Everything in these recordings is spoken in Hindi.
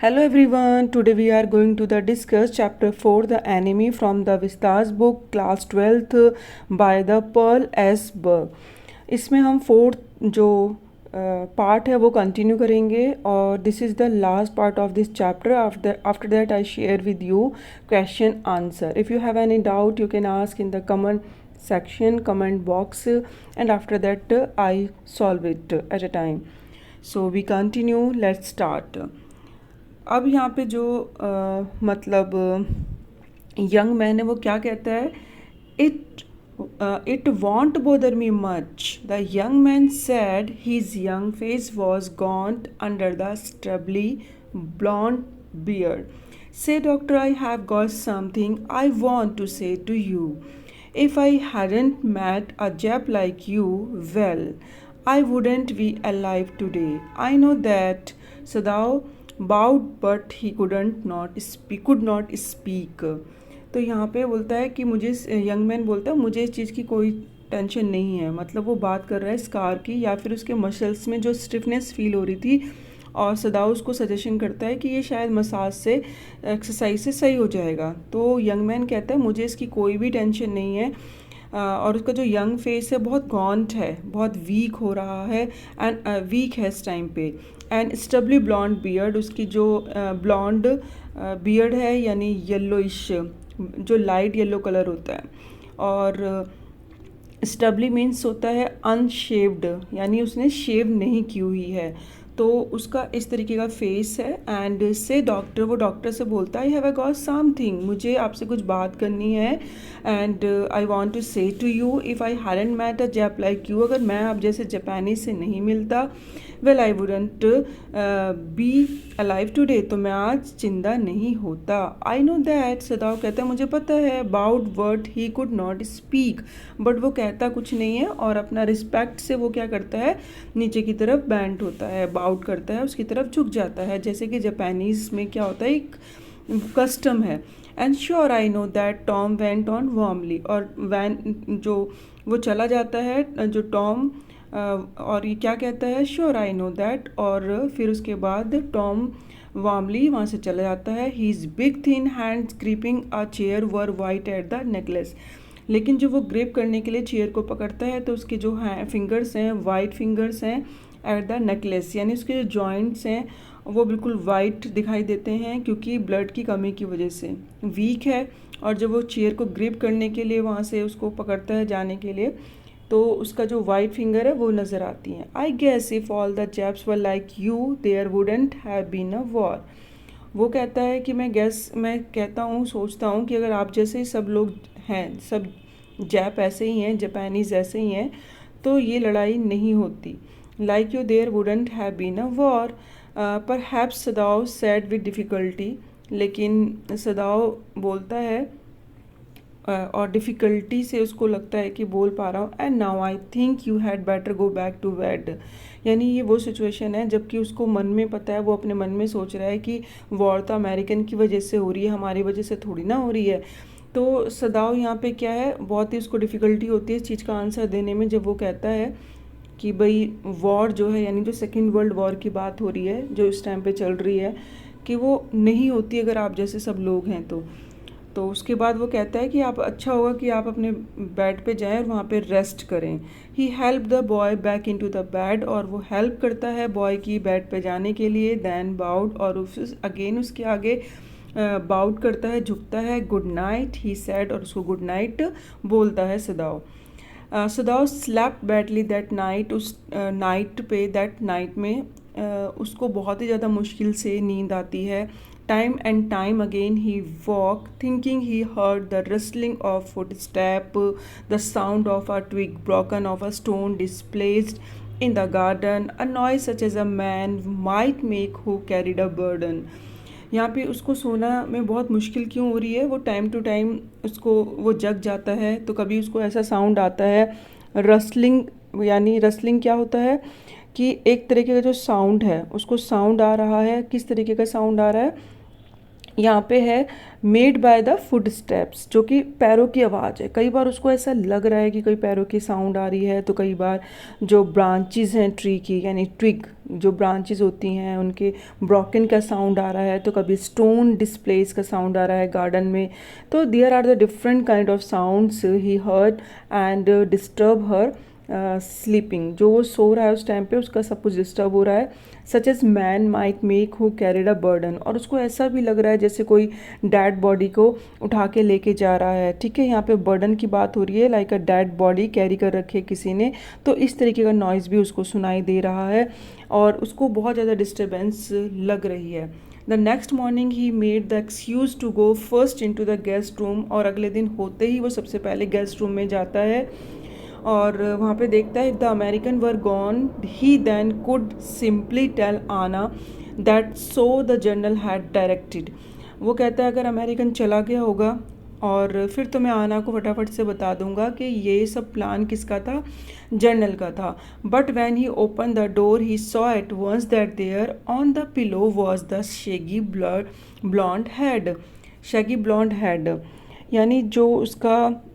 Hello everyone. Today we are going to discuss chapter 4 the enemy from the Vistas book class 12th by the Pearl S. Berg. इसमें हम फोर्थ जो पार्ट है वो कंटिन्यू करेंगे और this is the last part of this chapter. After that I share with you question answer. If you have any doubt you can ask in the comment section, comment box, and after that I solve it at a time. So we continue. Let's start. अब यहाँ पे जो मतलब यंग मैन है वो क्या कहता है, it won't bother me much. The young man said his young face was gaunt under the stubbly blonde beard. Say doctor, I have got something I want to say to you. If I hadn't met a Jap like you, well, I wouldn't be alive today. I know that. Sadao bowed, but he could not speak. तो यहाँ पे बोलता है कि मुझे, यंग मैन बोलता है मुझे इस चीज़ की कोई टेंशन नहीं है. मतलब वो बात कर रहा है स्कार की या फिर उसके मसल्स में जो स्टिफनेस फील हो रही थी, और सदाओ उसको सजेशन करता है कि ये शायद मसाज से, एक्सरसाइज से सही हो जाएगा. तो यंग मैन कहता है मुझे इसकी कोई भी टेंशन नहीं है. और उसका जो यंग फेस है बहुत गॉन्ट है, बहुत वीक हो रहा है एंड वीक है इस टाइम पे. एंड स्टबली ब्लॉन्ड बियर्ड, उसकी जो ब्लॉन्ड बियर्ड है यानी येलोइश, जो लाइट येलो कलर होता है. और स्टबली मीन्स होता है अनशेव्ड, यानी उसने शेव नहीं की हुई है. तो उसका इस तरीके का फेस है. एंड से डॉक्टर, वो डॉक्टर से बोलता है I have a got something, मुझे आपसे कुछ बात करनी है. And I want to say to you, if I hadn't met a Jap like you, अगर मैं आप जैसे जापानीज से नहीं मिलता, well I wouldn't be alive today, तो मैं आज जिंदा नहीं होता. I know that. सदाओ कहता है मुझे पता है. About word he could not speak, but वो कहता कुछ नहीं है और अपना रिस्पेक्ट से वो क्या करता है, नीचे की तरफ बैंड होता है, बाउट करता है, उसकी तरफ झुक जाता है, जैसे कि जापानीज़ में क्या होता है, एक कस्टम है. And sure I know that Tom went on warmly, और वैन जो वो चला जाता है, जो टॉम, और ये क्या कहता है, श्योर आई नो दैट, और फिर उसके बाद टॉम वार्मली वहाँ से चला जाता है. He is big thin hands gripping a chair were white at the necklace. लेकिन जो वो ग्रिप करने के लिए चेयर को पकड़ता है तो उसके जो फिंगर्स हैं, वाइट फिंगर्स हैं एट द नेकलेस, यानी उसके जो जॉइंट्स हैं वो बिल्कुल वाइट दिखाई देते हैं क्योंकि ब्लड की कमी की वजह से वीक है. और जब वो चेयर को ग्रिप करने के लिए वहाँ से उसको पकड़ता है जाने के लिए, तो उसका जो वाइट फिंगर है वो नज़र आती हैं. I guess if all the Japs were like you there wouldn't have been a war. वो कहता है कि मैं कहता हूँ, सोचता हूँ कि अगर आप जैसे सब लोग हैं, सब जैप ऐसे ही हैं, जापानीज़ ऐसे ही हैं, तो ये लड़ाई नहीं होती. Like you there wouldn't have been a war. Perhaps Sadao said with difficulty, लेकिन सदाओ बोलता है और डिफ़िकल्टी से उसको लगता है कि बोल पा रहा हूँ. And now I think you had better go back to bed. यानी ये वो सिचुएशन है जबकि उसको मन में पता है, वो अपने मन में सोच रहा है कि वॉर तो अमेरिकन की वजह से हो रही है, हमारी वजह से थोड़ी ना हो रही है. तो सदाओ यहाँ पे क्या है, बहुत ही उसको डिफ़िकल्टी होती है इस चीज़ का आंसर देने में, जब वो कहता है कि भाई वॉर जो है, यानी जो सेकेंड वर्ल्ड वॉर की बात हो रही है जो इस टाइम पे चल रही है, कि वो नहीं होती अगर आप जैसे सब लोग हैं तो उसके बाद वो कहता है कि आप, अच्छा होगा कि आप अपने बेड पे जाएं और वहाँ पे रेस्ट करें. He help the boy back into the bed, और वो हेल्प करता है बॉय की बेड पे जाने के लिए. दैन बाउड, और अगेन उसके आगे बाउट करता है, झुकता है. गुड नाइट ही सेड, और उसको गुड नाइट बोलता है सदाओ. सदाओ स्लैप्ड बैडली दैट नाइट. उस नाइट पे, दैट नाइट में उसको बहुत ही ज़्यादा मुश्किल से नींद आती है. Time and time again he walk thinking he heard the rustling of footstep, the sound of a twig broken, of a stone displaced in the garden, a noise such as a man might make who carried a burden. यहाँ पे उसको सोना में बहुत मुश्किल क्यों हो रही है, वो टाइम टू टाइम उसको, वो जग जाता है तो कभी उसको ऐसा साउंड आता है रस्लिंग. यानी रस्लिंग क्या होता है कि एक तरीके का जो साउंड है, उसको साउंड आ रहा है, किस तरीके का साउंड आ रहा है, यहाँ पे है made by the foot steps, जो कि पैरों की आवाज़ है। कई बार उसको ऐसा लग रहा है कि कोई पैरों की साउंड आ रही है, तो कई बार जो ब्रांचेस हैं ट्री की, यानी ट्विग जो ब्रांचेस होती हैं उनके ब्रोकन का साउंड आ रहा है, तो कभी स्टोन डिस्प्लेस का साउंड आ रहा है गार्डन में। तो there are the different kind of sounds he heard and disturb her sleeping. जो वो सो रहा है उस टाइम पे उसका सब कुछ डिस्टर्ब हो रहा है। Such as man might make who carried a burden, और उसको ऐसा भी लग रहा है जैसे कोई डेड बॉडी को उठा के लेके जा रहा है। ठीक है, यहाँ पे बर्डन की बात हो रही है, like a dead body carry कर रखी है किसी ने, तो इस तरीके का नॉइज़ भी उसको सुनाई दे रहा है और उसको बहुत ज़्यादा डिस्टर्बेंस लग रही है। The next morning he made the excuse to go first into the guest room, और अगले दिन होते ही वो सबसे पहले गेस्ट रूम में जाता है और वहाँ पे देखता है if the American were gone he then could simply tell Hana that so the general had directed. वो कहता है अगर अमेरिकन चला गया होगा और फिर तो मैं आना को फटाफट से बता दूंगा कि ये सब प्लान किसका था, जनरल का था। But when he open the door he saw at once that there on the pillow was the shaggy blonde head. Shaggy blonde head यानी जो उसका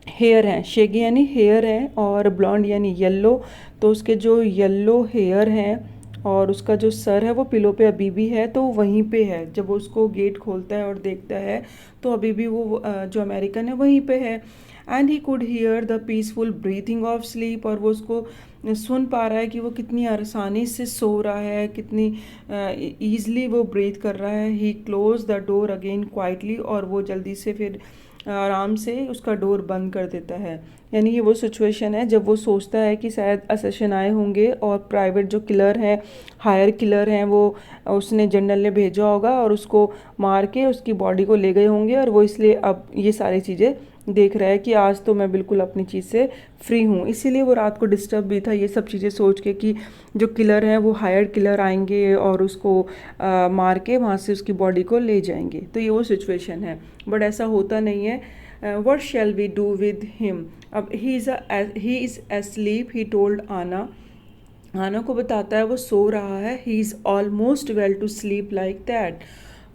हेयर है, शेगी यानी हेयर है और ब्लॉन्ड यानी येलो, तो उसके जो येलो हेयर हैं और उसका जो सर है वो पिलो पे अभी भी है, तो वहीं पे है। जब वो उसको गेट खोलता है और देखता है तो अभी भी वो जो अमेरिकन है वहीं पे है। And he could hear the peaceful breathing of sleep, और वो उसको सुन पा रहा है कि वो कितनी आसानी से सो रहा है, कितनी ईजली वो ब्रीथ कर रहा है। He close the door again quietly, और वो जल्दी से फिर आराम से उसका डोर बंद कर देता है। यानी ये वो सिचुएशन है जब वो सोचता है कि शायद असेशन आए होंगे और प्राइवेट जो किलर हैं, हायर किलर हैं, वो उसने जनरल ने भेजा होगा और उसको मार के उसकी बॉडी को ले गए होंगे, और वो इसलिए अब ये सारी चीज़ें देख रहा है कि आज तो मैं बिल्कुल अपनी चीज़ से फ्री हूँ। इसीलिए वो रात को डिस्टर्ब भी था ये सब चीज़ें सोच के कि जो किलर हैं वो हायर किलर आएंगे और उसको मार के वहाँ से उसकी बॉडी को ले जाएंगे। तो ये वो सिचुएशन है, बट ऐसा होता नहीं है। What shall we do with him, अब he is asleep he told Hana. Hana को बताता है वो सो रहा है। He is almost well to sleep like that.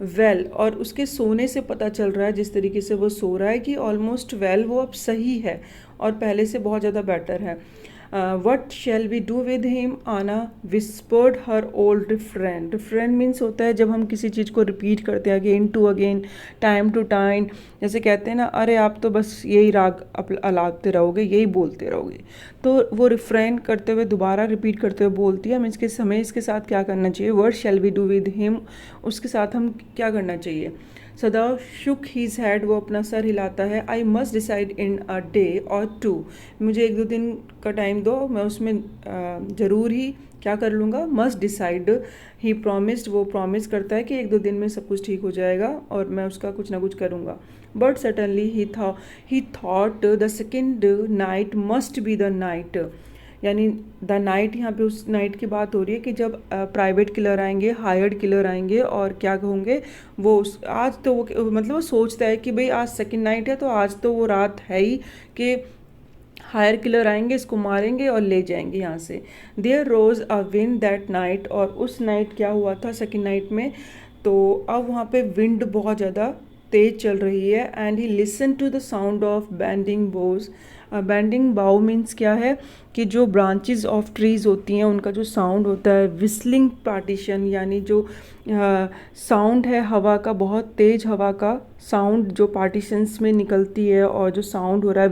Well, और उसके सोने से पता चल रहा है जिस तरीके से वो सो रहा है कि ऑलमोस्ट वेल, वो अब सही है और पहले से बहुत ज़्यादा बेटर है। What shall we do with him, Hana whispered her old friend. Friend means होता है जब हम किसी चीज़ को रिपीट करते हैं again to again, time to time. जैसे कहते हैं ना, अरे आप तो बस यही राग अलापते रहोगे, यही बोलते रहोगे, तो वो रिफ्रेन करते हुए दोबारा रिपीट करते हुए बोलती है। हम इसके समय इसके साथ क्या करना चाहिए, word shall we do with him, उसके साथ हम क्या करना चाहिए। सदाव शुक हीज हैड, वो अपना सर हिलाता है। I must decide in a day और टू, मुझे 1-2 दिन का टाइम दो, मैं उसमें ज़रूर ही क्या कर लूँगा, मस्ट डिसाइड। ही प्रॉमिस्ड, वो प्रॉमिस करता है कि 1-2 दिन में सब कुछ ठीक हो जाएगा और मैं उसका कुछ ना कुछ करूँगा। But suddenly he thought the second night must be the night, यानी द नाइट, यहाँ पे उस नाइट की बात हो रही है कि जब प्राइवेट किलर आएंगे, हायर्ड किलर आएंगे और क्या होंगे वो आज तो वो मतलब वो सोचता है कि भाई आज सेकेंड नाइट है तो आज तो वो रात है ही कि हायर किलर आएंगे, इसको मारेंगे और ले जाएंगे यहाँ से। There rose a wind that night, और उस नाइट क्या हुआ था सेकेंड नाइट में, तो अब वहाँ पे विंड बहुत ज़्यादा तेज चल रही है। And he listen to the sound of bending boughs. Bending bough means क्या है कि जो ब्रांचेस ऑफ ट्रीज़ होती हैं उनका जो साउंड होता है। विस्लिंग पार्टीशन यानी जो साउंड है हवा का, बहुत तेज़ हवा का साउंड जो पार्टीशंस में निकलती है, और जो साउंड हो रहा है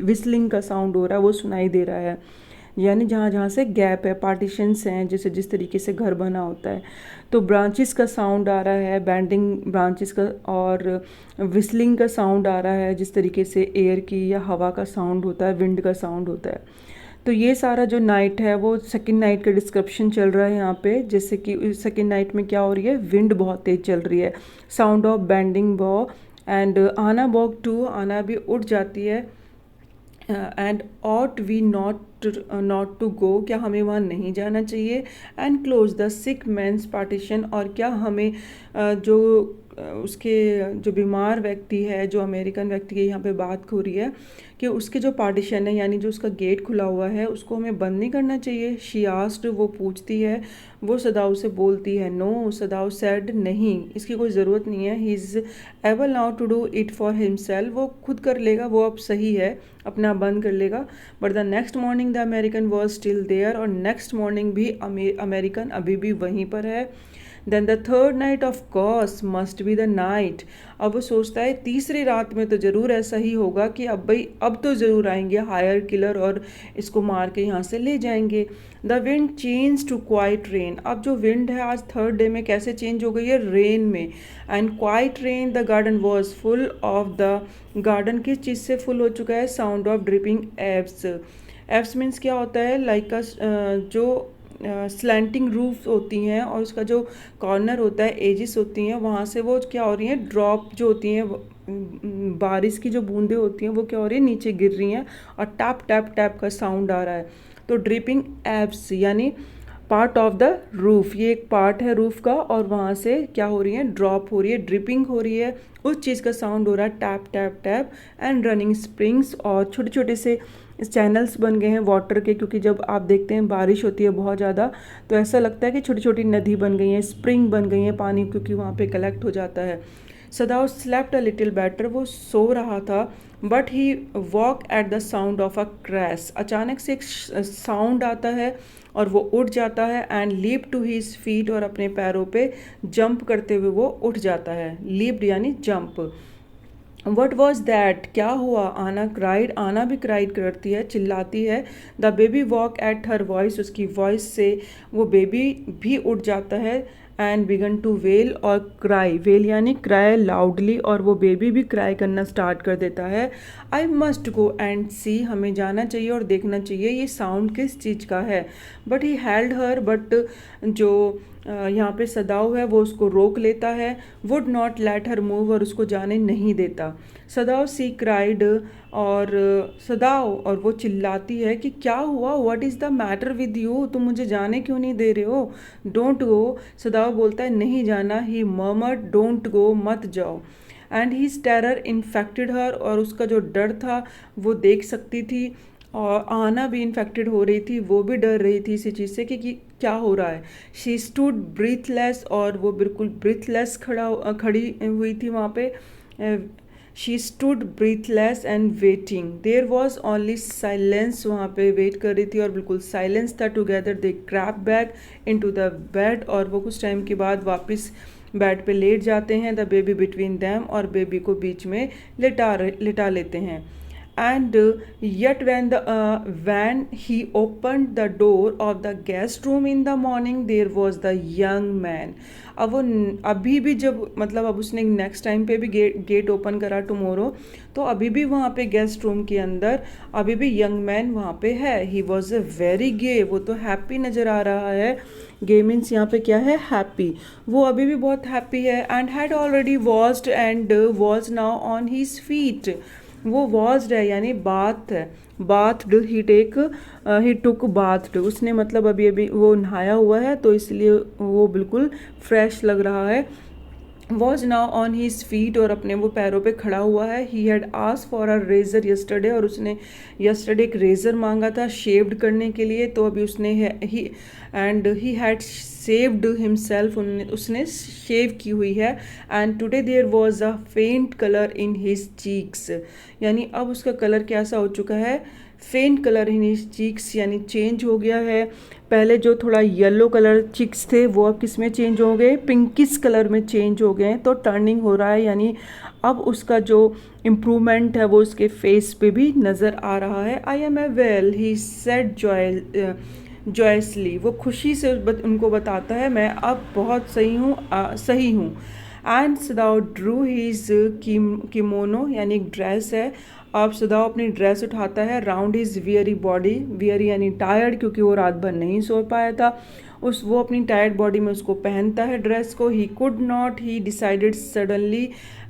विस्लिंग का साउंड हो रहा है वो सुनाई दे रहा है। यानी जहाँ जहाँ से गैप है, पार्टीशंस हैं, जैसे जिस तरीके से घर बना होता है, तो ब्रांचेस का साउंड आ रहा है, बैंडिंग ब्रांचेस का, और विस्लिंग का साउंड आ रहा है जिस तरीके से एयर की या हवा का साउंड होता है, विंड का साउंड होता है। तो ये सारा जो नाइट है वो सेकेंड नाइट का डिस्क्रिप्शन चल रहा है यहाँ पे। जैसे कि सेकेंड नाइट में क्या हो रही है, विंड बहुत तेज चल रही है, sound of bending bough. And Hana woke too, Hana भी उठ जाती है। And ought we not to go, क्या हमें वहाँ नहीं जाना चाहिए। And close the sick man's partition, और क्या हमें जो उसके जो बीमार व्यक्ति है, जो अमेरिकन व्यक्ति की यहाँ पे बात हो रही है कि उसके जो पार्टीशन है यानी जो उसका गेट खुला हुआ है उसको हमें बंद नहीं करना चाहिए। शी आस्क्ड, वो पूछती है, वो सदाऊ से बोलती है नो, सदाऊ सेड नहीं, इसकी कोई ज़रूरत नहीं है, he is able now to do it for himself, वो खुद कर लेगा, वो अब सही है, अपना बंद कर लेगा। But the next morning the American was still there, और नेक्स्ट मॉर्निंग भी अमेरिकन अभी भी वहीं पर है। Then the third night of course must be the night, अब वो सोचता है तीसरी रात में तो ज़रूर ऐसा ही होगा कि अब भाई अब तो ज़रूर आएंगे हायर किलर और इसको मार के यहाँ से ले जाएंगे। The wind change to quiet rain, अब जो विंड है आज थर्ड डे में कैसे चेंज हो गई है, रेन में। And quite rain, the garden was full of the, garden किस चीज़ से फुल हो चुका है, sound of dripping abs. Abs means क्या होता है, लाइक जो स्लैंटिंग रूफ होती हैं और उसका जो कॉर्नर होता है, एजिस होती हैं, वहाँ से वो क्या हो रही हैं, ड्रॉप जो होती हैं, बारिश की जो बूंदें होती हैं वो क्या हो रही है, नीचे गिर रही हैं और टैप टैप टैप का साउंड आ रहा है। तो ड्रिपिंग एब्स यानी पार्ट ऑफ द रूफ, ये एक पार्ट है रूफ का और वहाँ से क्या हो रही है, ड्रॉप हो रही है, ड्रिपिंग हो रही है, उस चीज़ का साउंड हो रहा है tap tap tap. And running springs, और छोटे छोटे से चैनल्स बन गए हैं वाटर के, क्योंकि जब आप देखते हैं बारिश होती है बहुत ज़्यादा तो ऐसा लगता है कि छोटी छोटी नदी बन गई हैं, स्प्रिंग बन गई हैं पानी, क्योंकि वहाँ पे कलेक्ट हो जाता है। सदाओ स्लेप्ट अ लिटिल बेटर, वो सो रहा था, but he walk at the sound of a crash, अचानक से एक साउंड आता है और वो उठ जाता है। And leap to his feet, और अपने पैरों पे जंप करते हुए वो उठ जाता है, लीप्ड यानी जंप। वट वॉज दैट, क्या हुआ, आना क्राइड, आना भी क्राइड करती है, चिल्लाती है। The baby walk at her voice, उसकी वॉइस से वो बेबी भी उठ जाता है। एंड बिगन टू वेल, और क्राई, वेल यानी क्राई लाउडली, और वो बेबी भी क्राई करना स्टार्ट कर देता है। आई मस्ट गो एंड सी, हमें जाना चाहिए और देखना चाहिए ये साउंड किस चीज़ का है। But he held her, but जो यहाँ पे सदाऊ है वो उसको रोक लेता है, would not let her move, और उसको जाने नहीं देता। सदाऊ सी क्राइड, और सदाऊ, और वो चिल्लाती है कि क्या हुआ, what is the matter with you, तुम मुझे जाने क्यों नहीं दे रहे हो, डोंट गो, सदाऊ बोलता है नहीं जाना, ही मर्मर्ड डोंट गो, मत जाओ। एंड हीज टेरर इन्फेक्टेड हर, और उसका जो डर था वो देख सकती थी, और आना भी इन्फेक्टेड हो रही थी, वो भी डर रही थी इसी चीज़ से कि क्या हो रहा है। शी स्टूड ब्रीथलेस, और वो बिल्कुल ब्रीथलेस खड़ी हुई थी वहाँ पे। She stood breathless and waiting, there was only silence, वहाँ पे वेट कर रही थी और बिल्कुल साइलेंस था। Together they crept back into the bed, और वो कुछ टाइम के बाद वापस बेड पे लेट जाते हैं। द बेबी बिटवीन दैम, और बेबी को बीच में लिटा लेते हैं। And yet when he opened the door of the guest room in the morning, there was the young man. अब वो अभी भी जब मतलब अब उसने नेक्स्ट टाइम पे भी गेट ओपन करा टुमारो, तो अभी भी वहाँ पे गेस्ट रूम के अंदर अभी भी यंग मैन वहाँ पे है। ही वॉज अ वेरी गे, वो तो हैप्पी नज़र आ रहा है। गे मीन्स यहाँ पे क्या है, हैप्पी, वो अभी भी बहुत हैप्पी है। And had already washed and was now on his feet, वो वॉज्ड है यानी बाथ है, बाथड, ही टुक बाथड, उसने मतलब अभी अभी वो नहाया हुआ है तो इसलिए वो बिल्कुल फ्रेश लग रहा है। Was now on his feet, और अपने वो पैरों पे खड़ा हुआ है। He had asked for a razor yesterday, और उसने यस्टरडे एक रेजर मांगा था शेव्ड करने के लिए, तो अभी उसने ही हैड सेव्ड हिमसेल्फ, उसने शेव की हुई है। And today there was a faint colour in his cheeks, यानी अब उसका कलर कैसा हो चुका है, फेंट कलर इन हिज चीक्स, यानी चेंज हो गया है। पहले जो थोड़ा येलो कलर चिक्स थे वो अब किस में चेंज हो गए, पिंकिश कलर में चेंज हो गए। तो टर्निंग हो रहा है, यानी अब उसका जो इम्प्रूवमेंट है वो उसके फेस पे भी नज़र आ रहा है। I am a well, he said joyously, वो खुशी से उनको बताता है मैं अब बहुत सही हूँ। And Sadao drew his kimono, यानी एक ड्रेस है। अब सदाओ अपनी ड्रेस उठाता है round his weary body, weary यानी टायर्ड, क्योंकि वो रात भर नहीं सो पाया था, वो अपनी टायर्ड बॉडी में उसको पहनता है ड्रेस को। He could not, he decided suddenly,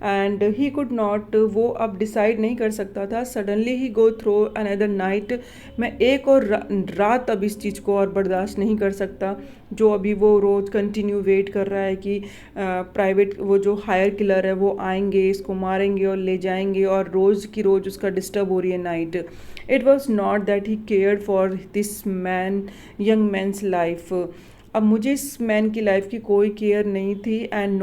and he could not, वो अब डिसाइड नहीं कर सकता था। सडनली ही गो थ्रो अनदर नाइट, मैं एक और रात अब इस चीज़ को और बर्दाश्त नहीं कर सकता। जो अभी वो रोज़ कंटिन्यू वेट कर रहा है कि प्राइवेट वो जो हायर किलर है वो आएंगे, इसको मारेंगे और ले जाएंगे, और रोज़ की रोज़ उसका डिस्टर्ब हो रही है night. It was not that he cared for this man, young man's life. अब मुझे इस मैन की लाइफ की कोई केयर नहीं थी. And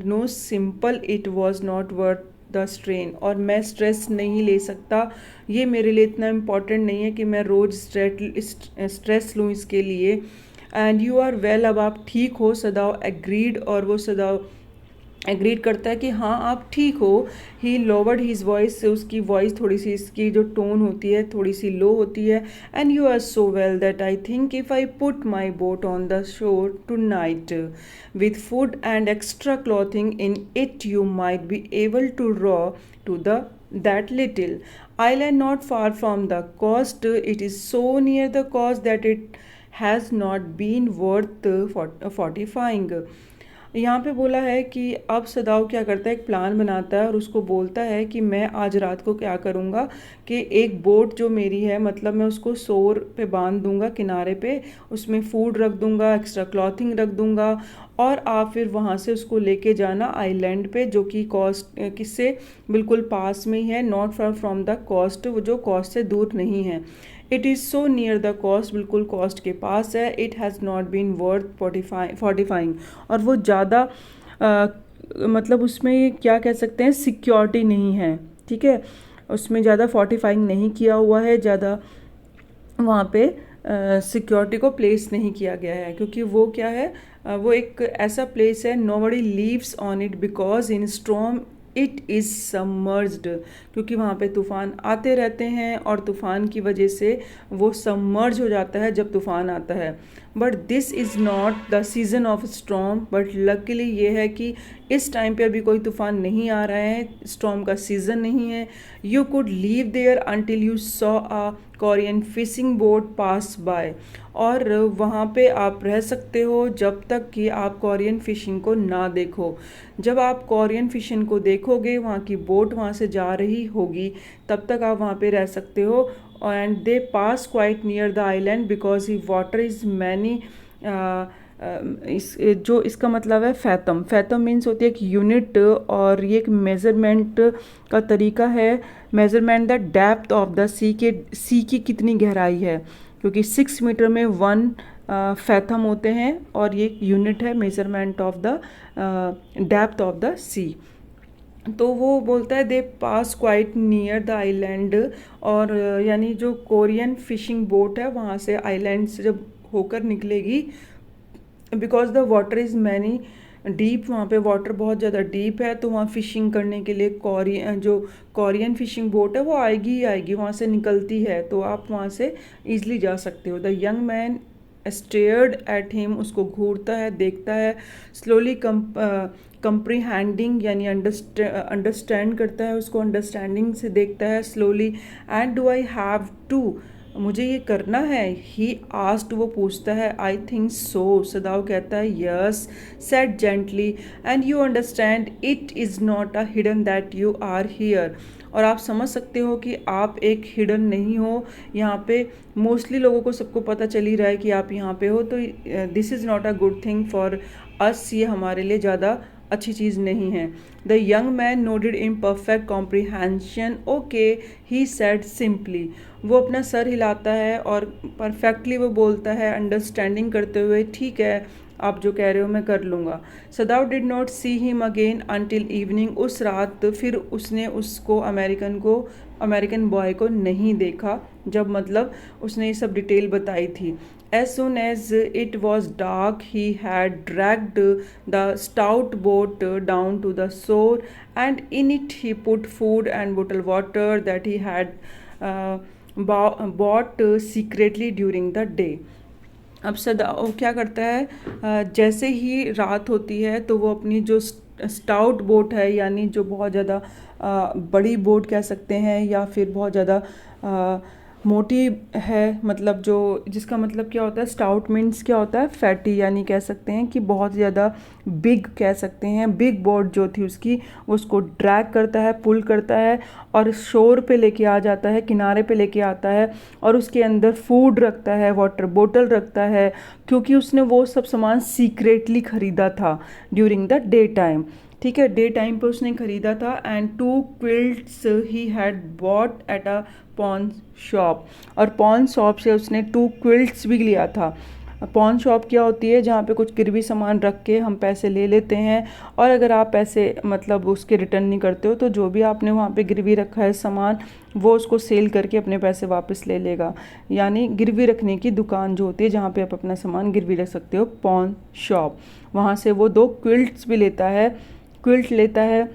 no simple it was not worth the strain. और मैं स्ट्रेस नहीं ले सकता, ये मेरे लिए इतना इम्पॉर्टेंट नहीं है कि मैं रोज़ स्ट्रेस लूँ इसके लिए. एंड यू आर वेल, अब आप ठीक हो. सदाव एग्रीड, और वो सदाव एग्रीड करता है कि हाँ आप ठीक हो. ही लोवर्ड हिज वॉइस, उसकी वॉइस थोड़ी सी, इसकी जो टोन होती है थोड़ी सी लो होती है. And you are so well that I think if I put my boat on the shore tonight with food and extra clothing in it, you might be able to row to that little island not far from the coast. It is so near the coast that it has not been worth fortifying. यहाँ पे बोला है कि अब सदाव क्या करता है, एक प्लान बनाता है और उसको बोलता है कि मैं आज रात को क्या करूँगा कि एक बोट जो मेरी है, मतलब मैं उसको शोर पे बांध दूँगा किनारे पे, उसमें फूड रख दूँगा, एक्स्ट्रा क्लॉथिंग रख दूँगा, और आप फिर वहाँ से उसको लेके जाना आइलैंड पे, जो कि कॉस्ट किससे बिल्कुल पास में ही है, not far from the coast, वो जो कॉस्ट से दूर नहीं है. It is so near the coast, बिल्कुल कॉस्ट के पास है. It has not been worth fortifying, और वो ज़्यादा मतलब उसमें क्या कह सकते हैं, सिक्योरिटी नहीं है. ठीक है, उसमें ज़्यादा फोर्टिफाइंग नहीं किया हुआ है, ज़्यादा वहाँ पे सिक्योरिटी को प्लेस नहीं किया गया है, क्योंकि वो क्या है, वो एक ऐसा प्लेस है, nobody leaves on it because in storm it is submerged, क्योंकि वहाँ पे तूफ़ान आते रहते हैं और तूफ़ान की वजह से वो सबमर्ज हो जाता है जब तूफ़ान आता है. But this is not the season off storm. But luckily ये है कि इस टाइम पे अभी कोई तूफ़ान नहीं आ रहा है, स्टॉर्म का सीज़न नहीं है. You could leave there until you saw a Korean fishing boat pass by. और वहाँ पे आप रह सकते हो जब तक कि आप कोरियन फिशिंग को ना देखो. जब आप कोरियन फिशिंग को देखोगे, वहाँ की बोट वहाँ से जा रही होगी, तब तक आप वहाँ पे रह सकते हो. And they pass quite near the island because he water is many. जो इसका मतलब है फैथम. फैथम मीन्स होती है एक यूनिट, और ये एक मेज़रमेंट का तरीका है. Measurement the depth of the sea की कितनी गहराई है, क्योंकि 6 मीटर में 1 फैथम होते हैं, और ये एक यूनिट है measurement of the depth of the sea. तो वो बोलता है they pass quite near the island, और यानी जो कोरियन फिशिंग बोट है वहाँ से आइलैंड से जब होकर निकलेगी, because the water is many deep, वहाँ पे वाटर बहुत ज़्यादा डीप है, तो वहाँ फिशिंग करने के लिए कोरियन फिशिंग बोट है वो आएगी ही आएगी, वहाँ से निकलती है, तो आप वहाँ से ईजिली जा सकते हो. The young man stared at him, उसको घूरता है, देखता है. स्लोली कंप्रीहेंडिंग यानी अंडरस्टैंड करता है उसको, अंडरस्टैंडिंग से देखता है slowly. And do I have to, मुझे ये करना है. ही आस्क्ड, वो पूछता है. आई थिंक सो, सदाव कहता है. Yes, said gently. And you understand it is not a hidden that you are here. और आप समझ सकते हो कि आप एक हिडन नहीं हो यहाँ पे. मोस्टली लोगों को सबको पता चल ही रहा है कि आप यहाँ पे हो, तो this is not a good thing for us, ये हमारे लिए ज़्यादा अच्छी चीज़ नहीं है. The young man noted in perfect comprehension. Okay, he said simply. वो अपना सर हिलाता है और परफेक्टली वो बोलता है, अंडरस्टैंडिंग करते हुए, ठीक है आप जो कह रहे हो मैं कर लूँगा. सदाव did not see him again until evening. उस रात फिर उसने उसको अमेरिकन बॉय को नहीं देखा, जब मतलब उसने ये सब डिटेल बताई थी. As soon as it was dark, he had dragged the stout boat down to the shore, and in it he put food and bottled water that he had bought secretly during the day. अब सदाव क्या करता है, जैसे ही रात होती है तो वो अपनी जो स्टाउट बोट है, यानी जो बहुत ज़्यादा बड़ी बोट कह सकते हैं, या फिर बहुत ज़्यादा मोटी है, मतलब जो जिसका मतलब क्या होता है, स्टाउट मीन्स क्या होता है, फैटी, यानी कह सकते हैं कि बहुत ज़्यादा बिग, कह सकते हैं बिग बोट जो थी उसकी, उसको ड्रैग करता है, पुल करता है और शोर पे लेके आ जाता है, किनारे पे लेके आता है और उसके अंदर फूड रखता है, वाटर बोतल रखता है, क्योंकि उसने वो सब सामान सीक्रेटली ख़रीदा था ड्यूरिंग द डे टाइम। ठीक है, डे टाइम पे उसने ख़रीदा था। And 2 quilts he had bought at a pawn shop, और पॉन शॉप से उसने 2 क्विल्ट्स भी लिया था। पॉन शॉप क्या होती है, जहाँ पे कुछ गिरवी सामान रख के हम पैसे ले लेते हैं, और अगर आप पैसे मतलब उसके रिटर्न नहीं करते हो तो जो भी आपने वहाँ पे गिरवी रखा है सामान, वो उसको सेल करके अपने पैसे वापस ले लेगा। यानी गिरवी रखने की दुकान जो होती है जहाँ पे आप अपना सामान गिरवी रख सकते हो, पॉन शॉप, वहाँ से वो 2 क्विल्ट्स भी लेता है, क्विल्ट लेता है।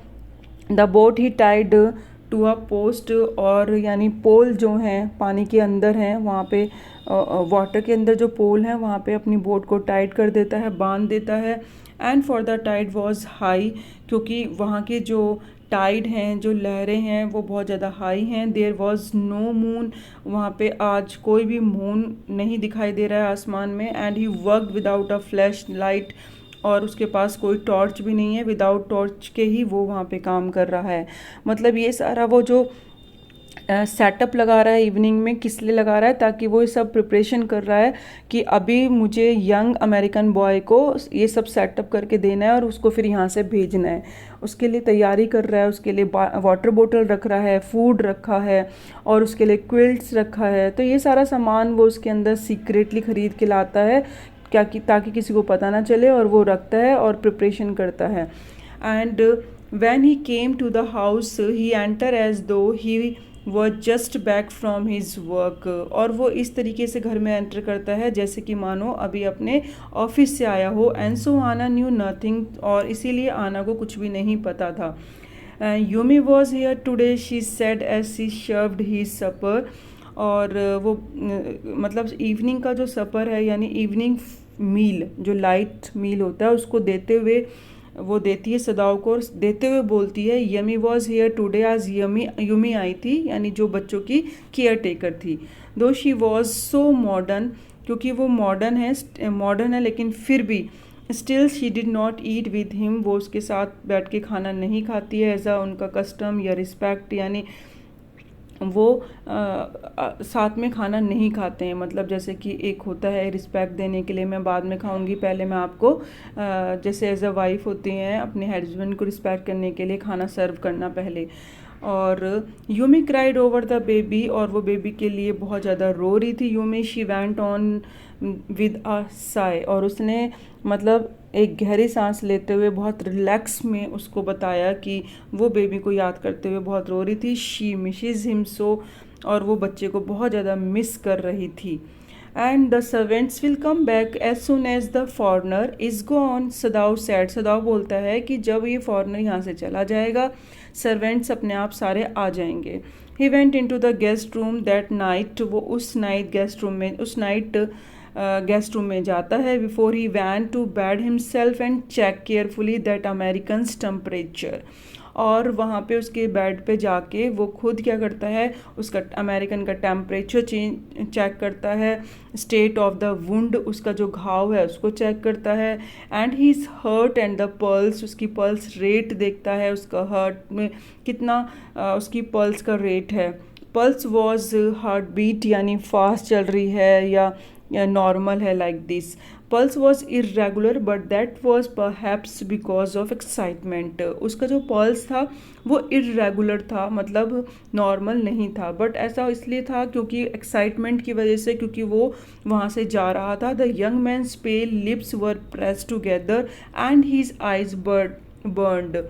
The boat he tied to a post, और यानी पोल जो हैं पानी के अंदर हैं, वहाँ पे वाटर के अंदर जो पोल हैं वहाँ पे अपनी बोट को टाइट कर देता है, बांध देता है। And for the tide was high, क्योंकि वहाँ के जो टाइड हैं, जो लहरें हैं, वो बहुत ज़्यादा हाई हैं। देयर वॉज नो मून, वहाँ पे आज कोई भी मून नहीं दिखाई दे रहा है आसमान में। And he worked without a flash light, और उसके पास कोई टॉर्च भी नहीं है, विदाउट टॉर्च के ही वो वहाँ पे काम कर रहा है। मतलब ये सारा वो जो सेटअप लगा रहा है इवनिंग में, किस लिए लगा रहा है, ताकि वो ये सब प्रिपरेशन कर रहा है कि अभी मुझे यंग अमेरिकन बॉय को ये सब सेटअप करके देना है और उसको फिर यहाँ से भेजना है। उसके लिए तैयारी कर रहा है, उसके लिए वाटर बोतल रख रहा है, फूड रखा है और उसके लिए क्विल्ट्स रखा है। तो ये सारा सामान वो उसके अंदर सीक्रेटली ख़रीद के लाता है, क्या कि ताकि किसी को पता ना चले, और वो रखता है और प्रिपरेशन करता है। And when he came to the house he enter as though he was just back from his work, और वो इस तरीके से घर में एंटर करता है जैसे कि मानो अभी अपने ऑफिस से आया हो। एंड सो आना न्यू नथिंग, और इसीलिए आना को कुछ भी नहीं पता था। Yumi was here today, she said as she served his supper, और वो मतलब इवनिंग का जो सपर है, यानी इवनिंग मील, जो लाइट मील होता है, उसको देते हुए वो देती है सदाओ को, देते हुए बोलती है यमी वॉज हेयर टुडे, आज यूमी आई थी, यानी जो बच्चों की केयर टेकर थी। दो शी वॉज सो मॉडर्न, क्योंकि वो मॉडर्न है लेकिन फिर भी still she did not eat with him, वो उसके साथ बैठ के खाना नहीं खाती है एज आ उनका कस्टम या रिस्पेक्ट, यानी वो साथ में खाना नहीं खाते हैं। मतलब जैसे कि एक होता है रिस्पेक्ट देने के लिए, मैं बाद में खाऊंगी, पहले मैं आपको जैसे एज अ वाइफ होती हैं अपने हस्बैंड को रिस्पेक्ट करने के लिए खाना सर्व करना पहले। और Yumi cried over the baby, और वो बेबी के लिए बहुत ज़्यादा रो रही थी Yumi. She went on with a Sai, और उसने मतलब एक गहरी सांस लेते हुए बहुत रिलैक्स में उसको बताया कि वो बेबी को याद करते हुए बहुत रो रही थी। शी मिसेज हिम सो, और वो बच्चे को बहुत ज़्यादा मिस कर रही थी। And the servants will come back as soon as the foreigner is gone, Sadao said, Sadao बोलता है कि जब ये फॉरनर यहाँ से चला जाएगा सर्वेंट्स अपने आप सारे आ जाएंगे। He went into the guest room that night, वो उस नाइट गेस्ट रूम में जाता है। Before he went to bed himself and check carefully that American temperature, और वहाँ पे उसके बेड पे जाके वो खुद क्या करता है, उसका अमेरिकन का टेम्परेचर चेक करता है, स्टेट ऑफ द वुंड, उसका जो घाव है उसको चेक करता है, and he is hurt and the pulse, उसकी पल्स रेट देखता है, उसका हर्ट में कितना उसकी पल्स का रेट है। पल्स वॉज हार्ट बीट, यानी फास्ट चल रही है या नॉर्मल है, like this. Pulse was irregular but that was perhaps because of excitement, उसका जो पल्स था वो इरेगुलर था, मतलब नॉर्मल नहीं था, बट ऐसा इसलिए था क्योंकि एक्साइटमेंट की वजह से, क्योंकि वो वहाँ से जा रहा था। The young man's pale lips were pressed together and his eyes burned,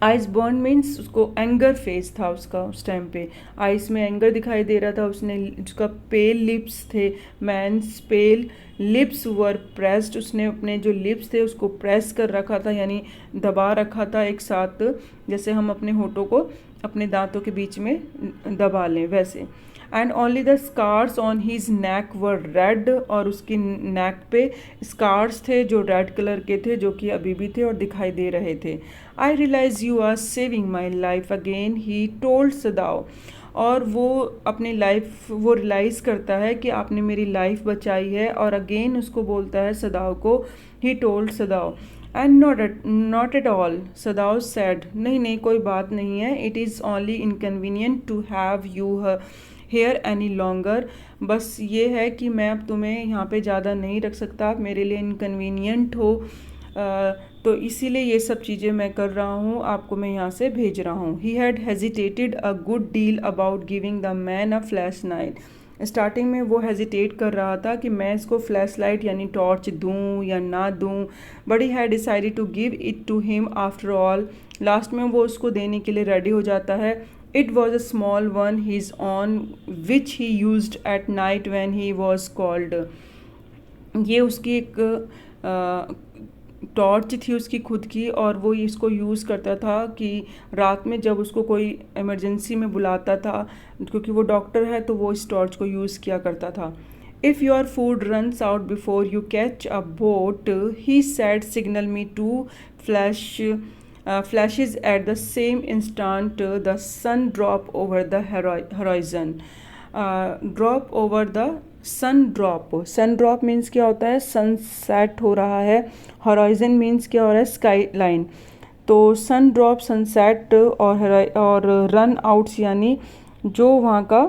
eyes burn means उसको एंगर फेस था उसका, उस टाइम पे आइज में एंगर दिखाई दे रहा था। उसने उसका पेल लिप्स थे, men's pail lips were pressed, उसने अपने जो लिप्स थे उसको प्रेस कर रखा था, यानी दबा रखा था एक साथ, जैसे हम अपने होठों को अपने दांतों के बीच में दबा लें वैसे। And only the scars on his neck were red, और उसकी नेक पे स्कार्स थे जो रेड कलर के थे, जो कि अभी भी थे और दिखाई दे रहे थे। I realise you are saving my life again, he told Sadao, और वो अपनी लाइफ वो रियलाइज़ करता है कि आपने मेरी लाइफ बचाई है, और अगेन उसको बोलता है सदाव को, he told Sadao and not at all, Sadao said, नहीं नहीं कोई बात नहीं है, it is only inconvenient to have you here any longer, बस ये है कि मैं अब तुम्हें यहाँ पे ज़्यादा नहीं रख सकता, आप मेरे लिए इनकन्वीनियंट हो, तो इसीलिए ये सब चीज़ें मैं कर रहा हूँ, आपको मैं यहाँ से भेज रहा हूँ। He had hesitated a good deal about giving the man a flash light, starting में वो हेजिटेट कर रहा था कि मैं इसको फ्लैश लाइट यानी टॉर्च दूँ या ना दूँ, but he had decided to give it to him after all, last में वो उसको देने के लिए रेडी हो जाता है। It was a small one his on which he used at night when he was called, ये उसकी एक टॉर्च थी उसकी खुद की, और वो इसको यूज़ करता था कि रात में जब उसको कोई इमरजेंसी में बुलाता था, क्योंकि वो डॉक्टर है तो वो इस टॉर्च को यूज़ किया करता था। If your food runs out before you catch a boat, he said signal me to flashes at the same instant the sun drop over the horizon. Drop over the sun drop means क्या होता है, सनसेट हो रहा है, हॉराइजन मीन्स क्या हो रहा है, स्काई लाइन, तो सन ड्रॉप सनसेट और रन आउट्स यानी जो वहाँ का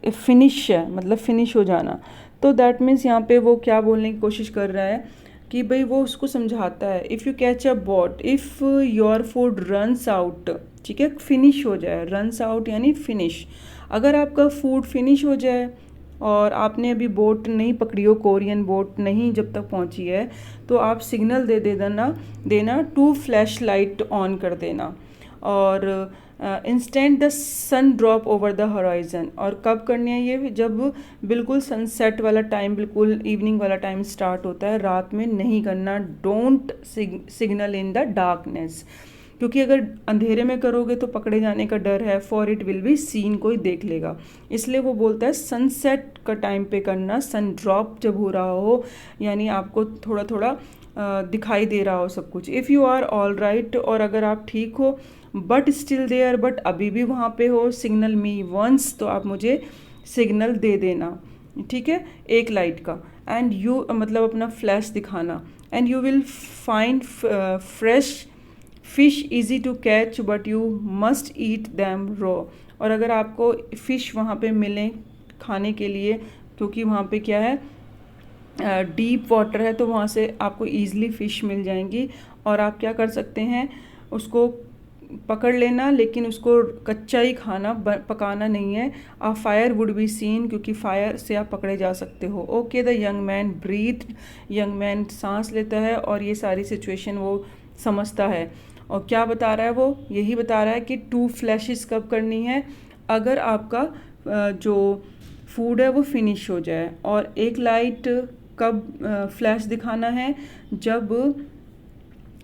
फिनिश है, मतलब फिनिश हो जाना, तो दैट मीन्स यहाँ पे वो क्या बोलने की कोशिश कर रहा है कि भाई वो उसको समझाता है, if you catch a boat, if your food runs out, ठीक है, फिनिश हो जाए, रन्स आउट यानी फिनिश, अगर आपका फूड फिनिश हो जाए और आपने अभी बोट नहीं पकड़ी हो, कोरियन बोट नहीं जब तक पहुंची है, तो आप सिग्नल दे देना टू फ्लैश लाइट ऑन कर देना, और instant the sun drop over the horizon, और कब करनी है ये, जब बिल्कुल सनसेट वाला टाइम, बिल्कुल इवनिंग वाला टाइम स्टार्ट होता है, रात में नहीं करना, don't signal in the darkness, क्योंकि अगर अंधेरे में करोगे तो पकड़े जाने का डर है, for it will be seen, कोई देख लेगा, इसलिए वो बोलता है सनसेट का टाइम पे करना, सन ड्रॉप जब हो रहा हो, यानी आपको थोड़ा थोड़ा दिखाई दे रहा हो सब कुछ। If you are all right, और अगर आप ठीक हो, बट स्टिल देयर, बट अभी भी वहाँ पे हो, सिग्नल मी वंस, तो आप मुझे सिग्नल दे देना, ठीक है, एक लाइट का, एंड यू मतलब अपना फ्लैश दिखाना, and you will find fresh fish easy to catch but you must eat them raw, और अगर आपको फ़िश वहाँ पे मिलें खाने के लिए, क्योंकि वहाँ पे क्या है, डीप वाटर है, तो वहाँ से आपको ईज़िली फ़िश मिल जाएंगी, और आप क्या कर सकते हैं, उसको पकड़ लेना, लेकिन उसको कच्चा ही खाना, पकाना नहीं है। A fire would be seen, क्योंकि फायर से आप पकड़े जा सकते हो। Okay, the young man breath, young man सांस लेता है और ये सारी सिचुएशन वो समझता है। और क्या बता रहा है वो, यही बता रहा है कि 2 फ्लैशेस कब करनी है, अगर आपका जो फूड है वो फिनिश हो जाए, और एक लाइट कब फ्लैश दिखाना है, जब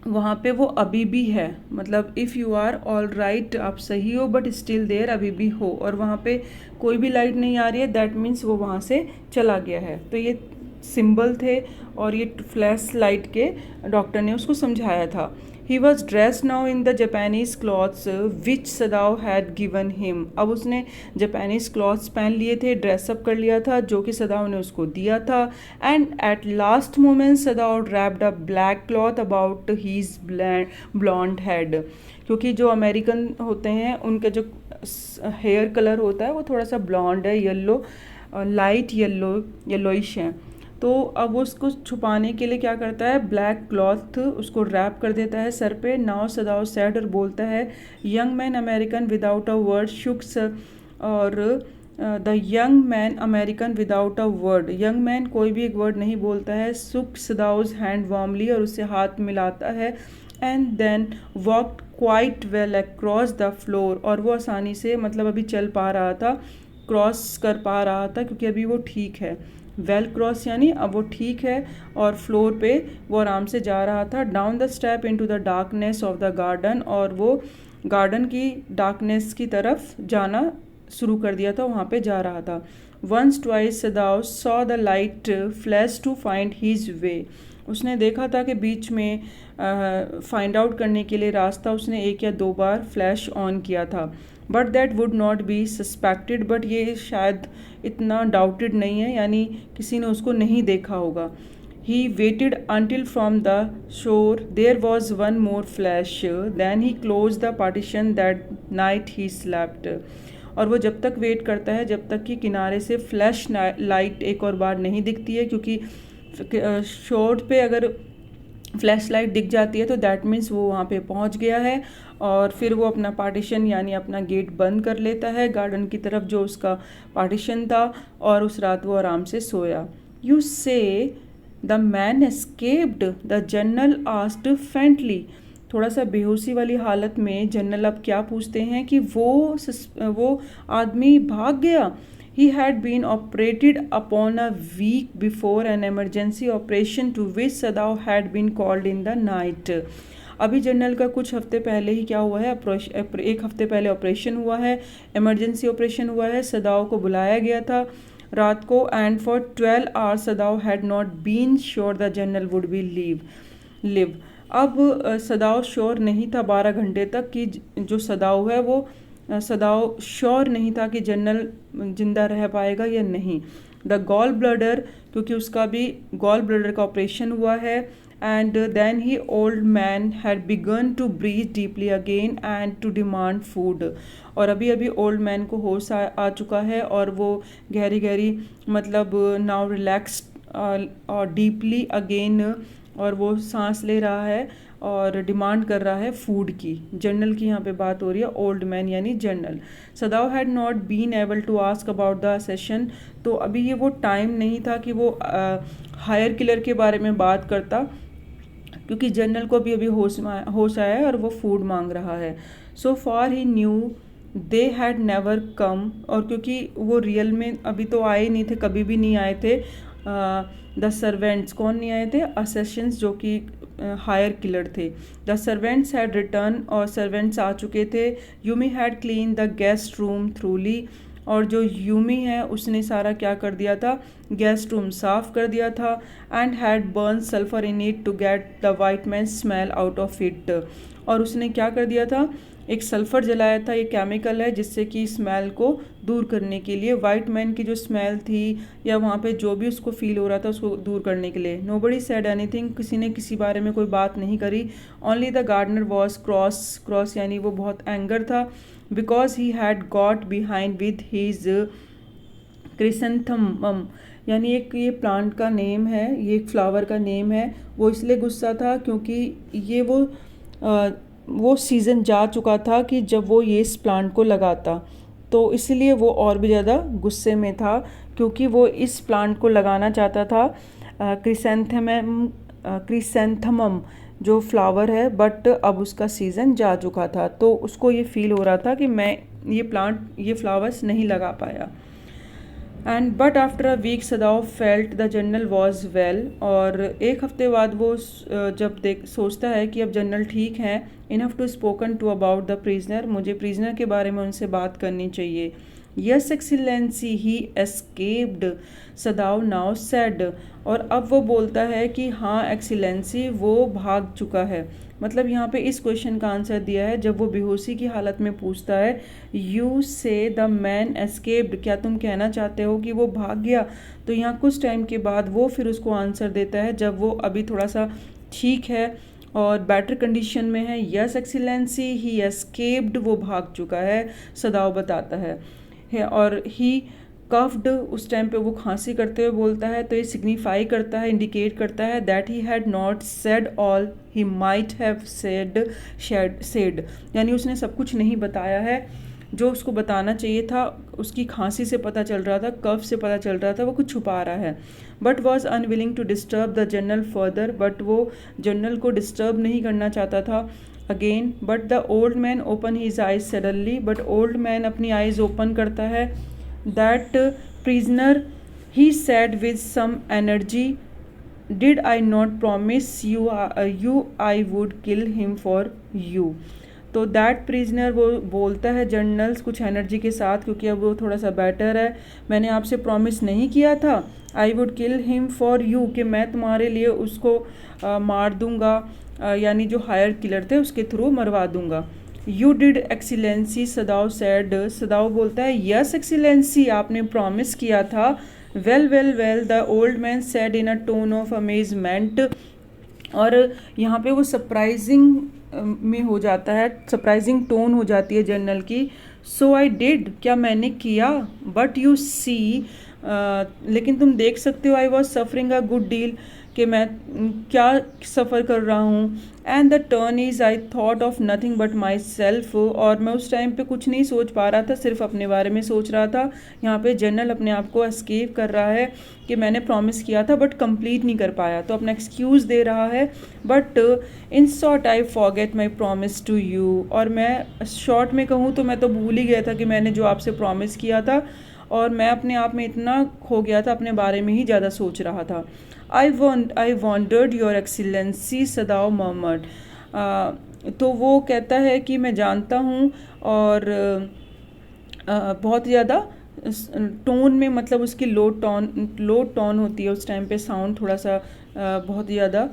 वहाँ पे वो अभी भी है, मतलब if you are all right, आप सही हो, बट स्टिल देयर, अभी भी हो, और वहाँ पे कोई भी लाइट नहीं आ रही है, दैट मीन्स वो वहाँ से चला गया है। तो ये सिंबल थे, और ये फ्लैश लाइट के डॉक्टर ने उसको समझाया था। He was dressed now in the Japanese clothes which सदाव had given him, अब उसने जापानीज़ क्लॉथ्स पहन लिए थे, ड्रेसअप कर लिया था, जो कि सदाव ने उसको दिया था। And at last moment Sadao wrapped a black cloth about his blond head, क्योंकि जो अमेरिकन होते हैं उनका जो हेयर कलर होता है वो थोड़ा सा ब्लॉन्ड है, येलो, लाइट येलोइश है, तो अब वो उसको छुपाने के लिए क्या करता है, ब्लैक क्लॉथ उसको रैप कर देता है सर पे। नाउ सदाव सैड, और बोलता है, young man American without a word shucks, और the young man American without a word, young man कोई भी एक वर्ड नहीं बोलता है, शुक सदाउज हैंड वार्मली, और उससे हाथ मिलाता है, and then walked quite well across the floor, और वो आसानी से, मतलब अभी चल पा रहा था, क्रॉस कर पा रहा था, क्योंकि अभी वो ठीक है, वेल क्रॉस यानी अब वो ठीक है, और फ्लोर पे वो आराम से जा रहा था। Down the step into the darkness of the garden, और वो गार्डन की डार्कनेस की तरफ जाना शुरू कर दिया था, वहाँ पे जा रहा था। Once twice Sadao saw the light flash to find his way, उसने देखा था कि बीच में फाइंड आउट करने के लिए रास्ता उसने 1 या 2 बार फ्लैश ऑन किया था। But that would not be suspected, but ये शायद इतना डाउटेड नहीं है, यानी किसी ने उसको नहीं देखा होगा. He waited until from the shore there was one more flash. Then he closed the partition. That night he slept. और वो जब तक वेट करता है जब तक कि किनारे से फ्लैश लाइट एक और बार नहीं दिखती है, क्योंकि शोर पे अगर फ्लैश लाइट दिख जाती है तो दैट मीन्स वो वहाँ पे पहुँच गया है. और फिर वो अपना पार्टीशन यानी अपना गेट बंद कर लेता है गार्डन की तरफ जो उसका पार्टीशन था, और उस रात वो आराम से सोया. यू से the man escaped, the general asked faintly. थोड़ा सा बेहोशी वाली हालत में जनरल अब क्या पूछते हैं कि वो आदमी भाग गया. He had been operated upon a week before an emergency operation to which Sadav had been called in the night. अभी जनरल का कुछ हफ्ते पहले ही क्या हुआ है, एक हफ्ते पहले ऑपरेशन हुआ है, इमरजेंसी ऑपरेशन हुआ है, सदाव को बुलाया गया था रात को. And for 12 hours Sadao had not been sure the general would be live. अब सदाव श्योर नहीं था 12 घंटे तक कि जो सदाव है वो सदाव श्योर नहीं था कि जनरल जिंदा रह पाएगा या नहीं. द गॉल ब्लडर, क्योंकि उसका भी गॉल ब्लडर का ऑपरेशन हुआ है. And then he old man had began to breathe deeply again and to demand food. और अभी अभी ओल्ड मैन को होश आ चुका है और वो गहरी गहरी मतलब नाउ रिलैक्स्ड और डीपली अगेन, और वो सांस ले रहा है और डिमांड कर रहा है फूड की. जनरल की यहाँ पे बात हो रही है, ओल्ड मैन यानी general. Sadao had not been able to ask about the session. तो अभी ये वो टाइम नहीं था कि वो हायर किलर के बारे में बात करता, क्योंकि जनरल को अभी होश आया है और वो फूड मांग रहा है. So far he knew they had never come, और क्योंकि वो रियल में अभी तो आए नहीं थे, कभी भी नहीं आए थे. द सर्वेंट्स, कौन नहीं आए थे, असेशंस जो कि हायर किलर थे. द सर्वेंट्स हैड रिटर्न, और सर्वेंट्स आ चुके थे. Yumi had clean the guest room थ्रूली, और जो यूमी है उसने सारा क्या कर दिया था, गेस्ट रूम साफ कर दिया था. And had burn sulphur in it to get the white man smell out of it, और उसने क्या कर दिया था, एक सल्फ़र जलाया था. ये केमिकल है जिससे कि स्मेल को दूर करने के लिए, वाइट मैन की जो स्मेल थी या वहाँ पे जो भी उसको फील हो रहा था उसको दूर करने के लिए. नोबडी सेड एनीथिंग, किसी ने किसी बारे में कोई बात नहीं करी. Only the gardener was cross यानी वो बहुत एंगर था, because he had got behind with his chrysanthemum, यानी एक ये प्लांट का नेम है, ये एक फ्लावर का नेम है. वो इसलिए गुस्सा था क्योंकि ये वो सीज़न जा चुका था कि जब वो ये इस प्लांट को लगाता, तो इसलिए वो और भी ज़्यादा गुस्से में था क्योंकि वो इस प्लांट को लगाना चाहता था. क्रिसेंथमम जो फ्लावर है, बट अब उसका सीज़न जा चुका था, तो उसको ये फील हो रहा था कि मैं ये फ्लावर्स नहीं लगा पाया. And but after a week Sadao felt the general was well, और एक हफ्ते बाद वो जब सोचता है कि अब जनरल ठीक हैं, enough to spoken to about the prisoner, मुझे प्रिजनर के बारे में उनसे बात करनी चाहिए. Yes excellency he escaped, Sadao now said, और अब वो बोलता है कि हाँ एक्सीलेंसी वो भाग चुका है. मतलब यहाँ पे इस क्वेश्चन का आंसर दिया है जब वो बेहोशी की हालत में पूछता है यू से द मैन एस्केप्ड, क्या तुम कहना चाहते हो कि वो भाग गया. तो यहाँ कुछ टाइम के बाद वो फिर उसको आंसर देता है जब वो अभी थोड़ा सा ठीक है और बेटर कंडीशन में है. यस एक्सीलेंसी ही एस्केप्ड, वो भाग चुका है, सदाव बताता है. और ही कफ्ड, उस टाइम पे वो खांसी करते हुए बोलता है, तो ये सिग्निफाई करता है, इंडिकेट करता है that he had not said all he might have said, यानी उसने सब कुछ नहीं बताया है जो उसको बताना चाहिए था. उसकी खांसी से पता चल रहा था, कफ से पता चल रहा था, वो कुछ छुपा रहा है. But was unwilling to disturb the general further, बट वो जनरल को डिस्टर्ब नहीं करना चाहता था again. But the old man open his eyes suddenly, but old man अपनी आइज ओपन करता है. That prisoner he said with some energy, did I not promise you I would kill him for you. तो दैट प्रिजनर वो बोलता है जनरल्स कुछ एनर्जी के साथ, क्योंकि अब वो थोड़ा सा बेटर है, मैंने आपसे प्रॉमिस नहीं किया था आई would kill him for you, कि मैं तुम्हारे लिए उसको मार दूंगा, यानी जो हायर किलर थे उसके थ्रू मरवा दूंगा. यू डिड एक्सीलेंसी, सदाव सेड, सदाव बोलता है यस एक्सीलेंसी, आपने प्रॉमिस किया था। Well well well, the old man said in a tone of amazement, और यहाँ पे वो सरप्राइजिंग में हो जाता है, सरप्राइजिंग टोन हो जाती है जनरल की। सो आई डिड, क्या मैंने किया, बट यू सी, लेकिन तुम देख सकते हो, I was suffering a good deal, कि मैं क्या सफ़र कर रहा हूँ। And the turn is I thought of nothing but my self, और मैं उस टाइम पे कुछ नहीं सोच पा रहा था, सिर्फ अपने बारे में सोच रहा था। यहाँ पे जनरल अपने आप को एस्केप कर रहा है कि मैंने प्रॉमिस किया था बट कंप्लीट नहीं कर पाया, तो अपना एक्सक्यूज़ दे रहा है। But in short I forget my promise to you, और मैं शॉर्ट में कहूँ तो मैं तो भूल ही गया था कि मैंने जो आपसे प्रॉमिस किया था, और मैं अपने आप में इतना खो गया था, अपने बारे में ही ज़्यादा सोच रहा था। I wondered your excellency, Sadao मोहम्मद। तो वो कहता है कि मैं जानता हूँ, और बहुत ज़्यादा टोन में, मतलब उसकी लो टोन होती है उस टाइम पे, साउंड थोड़ा सा बहुत ज़्यादा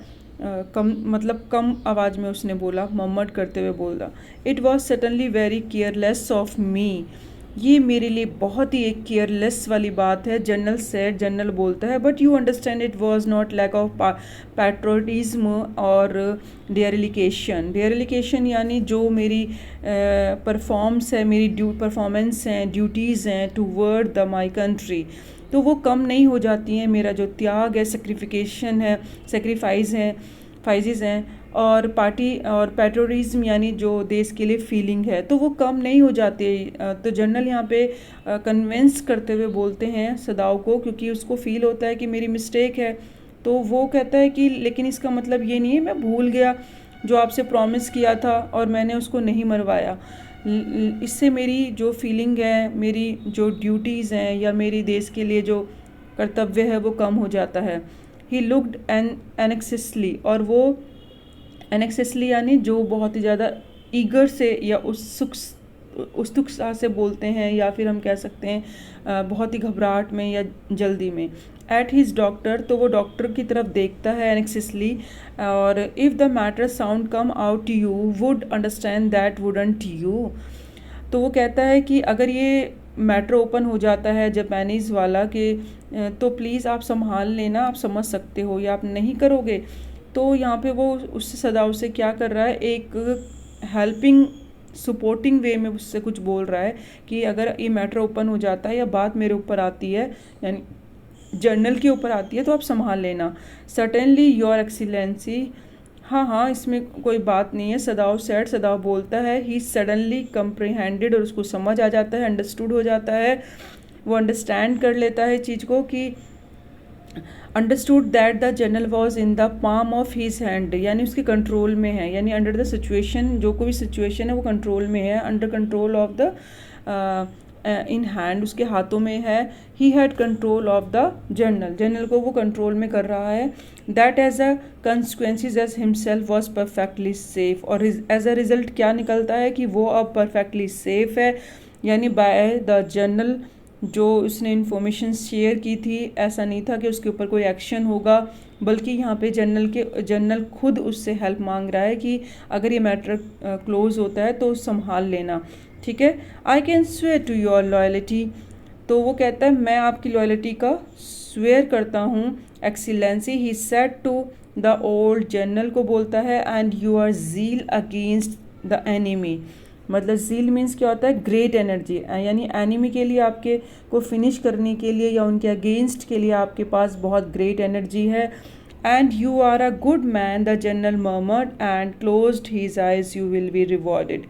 कम, मतलब कम आवाज़ में उसने बोला, मोहम्मद करते हुए बोला। It was suddenly very careless of me, ये मेरे लिए बहुत ही एक केयरलेस वाली बात है। जनरल सेड, जनरल बोलता है, but you understand it was not lack of patriotism or dereliction यानी जो मेरी परफॉर्म्स है, मेरी परफॉर्मेंस हैं, ड्यूटीज़ हैं टूवर्ड द माई कंट्री, तो वो कम नहीं हो जाती हैं। मेरा जो त्याग है, सेक्रीफिकेशन है, फाइजेज़ हैं, और पार्टी और पैट्रोटिज्म यानी जो देश के लिए फीलिंग है, तो वो कम नहीं हो जाती। तो जनरल यहाँ पे कन्विंस करते हुए बोलते हैं सदाव को, क्योंकि उसको फील होता है कि मेरी मिस्टेक है। तो वो कहता है कि लेकिन इसका मतलब ये नहीं है मैं भूल गया जो आपसे प्रॉमिस किया था और मैंने उसको नहीं मरवाया। इससे मेरी जो फीलिंग है, मेरी जो ड्यूटीज़ हैं, या मेरी देश के लिए जो कर्तव्य है, वो कम हो जाता है। ही लुक्ड एनेक्सिसली, और वो एनेक्सेसली यानी जो बहुत ही ज़्यादा ईगर से या उत्सुकता से बोलते हैं, या फिर हम कह सकते हैं बहुत ही घबराहट में या जल्दी में। एट हिज डॉक्टर, तो वो डॉक्टर की तरफ देखता है एनेक्सेसली, और if the matter sound come out you would understand that wouldn't you. तो वो कहता है कि अगर ये मैटर ओपन हो जाता है जापानीज़ वाला कि तो प्लीज़ आप संभाल लेना, आप समझ सकते हो, या आप नहीं करोगे। तो यहाँ पे वो उससे सदाव से क्या कर रहा है, एक हेल्पिंग सपोर्टिंग वे में उससे कुछ बोल रहा है कि अगर ये मैटर ओपन हो जाता है या बात मेरे ऊपर आती है, यानी जर्नल के ऊपर आती है, तो आप संभाल लेना। सर्टेनली योर एक्सीलेंसी, हाँ हाँ इसमें कोई बात नहीं है। सदाव सेड, सदाव बोलता है, ही सडनली कम्प्रीहेंडेड, और उसको समझ आ जाता है, अंडरस्टूड हो जाता है, वो अंडरस्टैंड कर लेता है चीज़ को, कि understood that the general was in the palm of his hand, यानी उसके कंट्रोल में है, यानी अंडर द सिचुएशन, जो कोई सिचुएशन है वो कंट्रोल में है, under control of the in hand, उसके हाथों में है। He had control of the general को वो कंट्रोल में कर रहा है। That as a consequences as himself was perfectly safe, और एज अ रिजल्ट क्या निकलता है कि वो अब परफेक्टली सेफ है, यानी बाय द जनरल जो उसने इन्फॉर्मेशन शेयर की थी, ऐसा नहीं था कि उसके ऊपर कोई एक्शन होगा, बल्कि यहाँ पे जनरल खुद उससे हेल्प मांग रहा है कि अगर ये मैटर क्लोज होता है तो संभाल लेना, ठीक है। I can swear to your loyalty, तो वो कहता है मैं आपकी लॉयल्टी का स्वेयर करता हूँ। Excellency, he said to the old, general को बोलता है, and your zeal against the enemy, मतलब ज़ील मीन्स क्या होता है, ग्रेट एनर्जी, यानी एनिमी के लिए, आपके को फिनिश करने के लिए या उनके अगेंस्ट के लिए आपके पास बहुत ग्रेट एनर्जी है। And you are a good man, the general murmured and closed his eyes, you will be rewarded,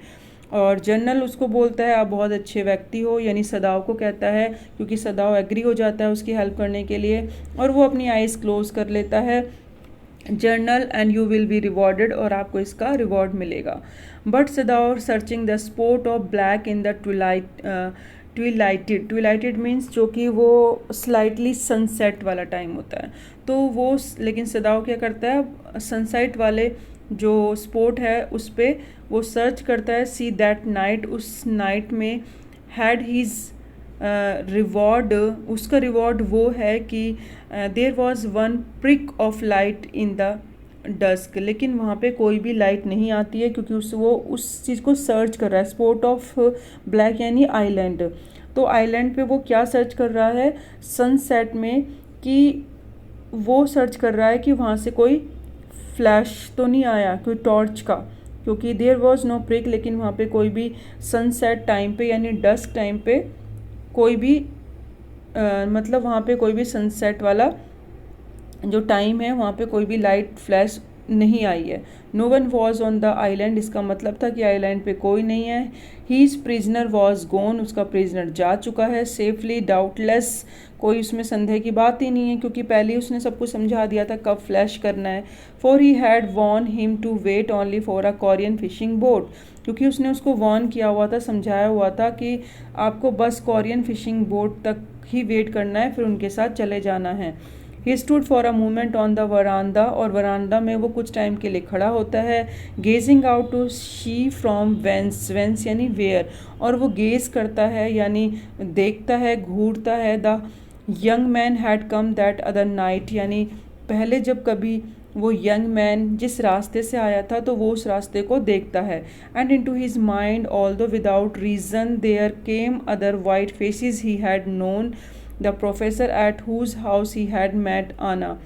और जनरल उसको बोलता है आप बहुत अच्छे व्यक्ति हो, यानी सदाव को कहता है, क्योंकि सदाव एग्री हो जाता है उसकी हेल्प करने के लिए, और वो अपनी आइज़ क्लोज कर लेता है। General, and you will be rewarded, और आपको इसका रिवॉर्ड मिलेगा। But Sadao searching the spot of black in the twilighted means जो कि वो स्लाइटली सनसेट वाला टाइम होता है, तो वो लेकिन सदाव क्या करता है, सनसेट वाले जो स्पॉट है उस पर वो सर्च करता है। सी दैट नाइट, उस नाइट में हैड हीज़ रिवॉर्ड, उसका रिवॉर्ड वो है कि there was one prick of light in the dusk, लेकिन वहाँ पे कोई भी लाइट नहीं आती है क्योंकि वो उस चीज़ को सर्च कर रहा है, स्पॉट ऑफ ब्लैक यानी आइलैंड। तो आइलैंड पे वो क्या सर्च कर रहा है सनसेट में, कि वो सर्च कर रहा है कि वहाँ से कोई फ्लैश तो नहीं आया कोई टॉर्च का, क्योंकि देयर वॉज नो प्रिक, लेकिन वहाँ पे कोई भी सनसेट टाइम पे यानी डस्क टाइम पे कोई भी मतलब वहाँ पे कोई भी सनसेट वाला जो टाइम है वहाँ पे कोई भी लाइट फ्लैश नहीं आई है। No one was on the island, इसका मतलब था कि आइलैंड पे कोई नहीं है। हीज प्रिजनर वॉज गॉन, उसका प्रिजनर जा चुका है सेफली, डाउटलेस, कोई उसमें संदेह की बात ही नहीं है क्योंकि पहले उसने सब कुछ समझा दिया था कब फ्लैश करना है। For he had warned him to wait only for a Korean fishing boat, क्योंकि उसने उसको वॉर्न किया हुआ था, समझाया हुआ था कि आपको बस कोरियन फिशिंग बोट तक ही वेट करना है, फिर उनके साथ चले जाना है। He stood for a moment on the veranda, और वरांडा में वो कुछ टाइम के लिए खड़ा होता है। Gazing out to sea from whence, whence यानी वेयर, और वो गेज करता है यानी देखता है, घूरता है। The young man had come that other night, यानी पहले जब कभी वो यंग मैन जिस रास्ते से आया था तो वो उस रास्ते को देखता है। And into his mind although without reason there came other white faces he had known, the professor at whose house he had met Hana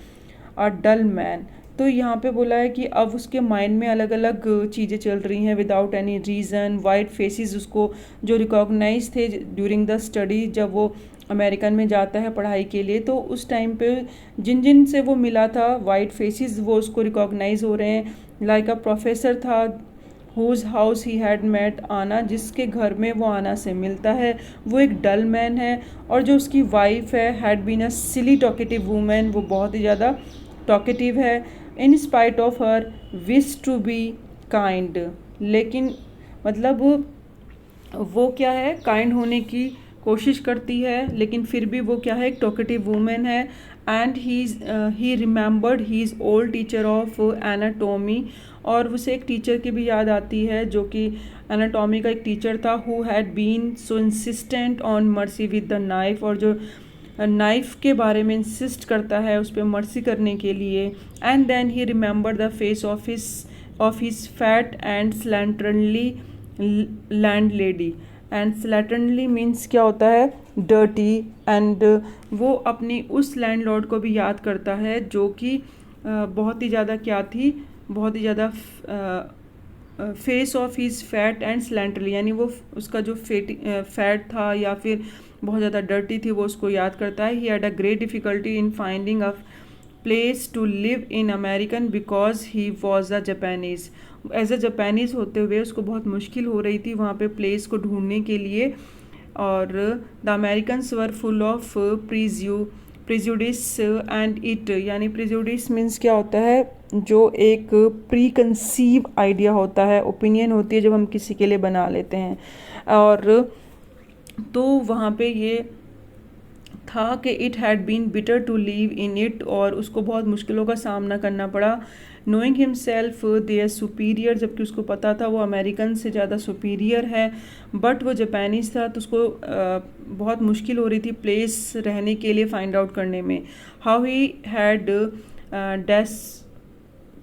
a dull man. तो यहाँ पे बोला है कि अब उसके माइंड में अलग अलग चीज़ें चल रही हैं without any reason. White faces उसको जो रिकॉग्नाइज थे ड्यूरिंग द स्टडी, जब वो अमेरिकन में जाता है पढ़ाई के लिए, तो उस टाइम पे जिन जिन से वो मिला था वाइट फेसेस वो उसको रिकॉग्नाइज हो रहे हैं। लाइक अ प्रोफेसर था whose house he had met Hana, जिसके घर में वो आना से मिलता है, वो एक डल मैन है। और जो उसकी वाइफ है had been a silly talkative women, वो बहुत ही ज़्यादा टॉकेटिव है। In spite of her wish to be kind, लेकिन मतलब वो क्या है काइंड होने की कोशिश करती है, लेकिन फिर भी वो क्या है एक टॉकेटिव वूमेन है। And he remembered his old teacher of anatomy, और उसे एक टीचर की भी याद आती है जो कि एनाटॉमी का एक टीचर था, who had been so insistent on mercy with the knife, और जो नाइफ के बारे में इंसिस्ट करता है उस पर मर्सी करने के लिए। And then he remember the face of his fat and slatternly landlady. And slatternly means क्या होता है डर्टी, एंड वो अपनी उस लैंडलॉर्ड को भी याद करता है जो कि बहुत ही ज़्यादा क्या थी, बहुत ही ज़्यादा face of his fat and slatternly, यानी वो उसका जो फैट था या फिर बहुत ज़्यादा डर्टी थी वो उसको याद करता है। He had a great difficulty in finding a place to live in American because he was a Japanese, as a Japanese होते हुए उसको बहुत मुश्किल हो रही थी वहाँ पे प्लेस को ढूंढने के लिए। और the Americans were full of prejudice and it, यानी प्रिजुडिस मीन्स क्या होता है जो एक प्री कंसीव आइडिया होता है, ओपिनियन होती है जब हम किसी के लिए बना लेते हैं। और तो वहाँ पे ये था कि it had been bitter to leave in it, और उसको बहुत मुश्किलों का सामना करना पड़ा। नोइंग हिमसेल्फ देयर सुपीरियर, जबकि उसको पता था वो अमेरिकन से ज़्यादा सुपीरियर है, बट वो जापानीज़ था तो उसको बहुत मुश्किल हो रही थी प्लेस रहने के लिए फाइंड आउट करने में। How he had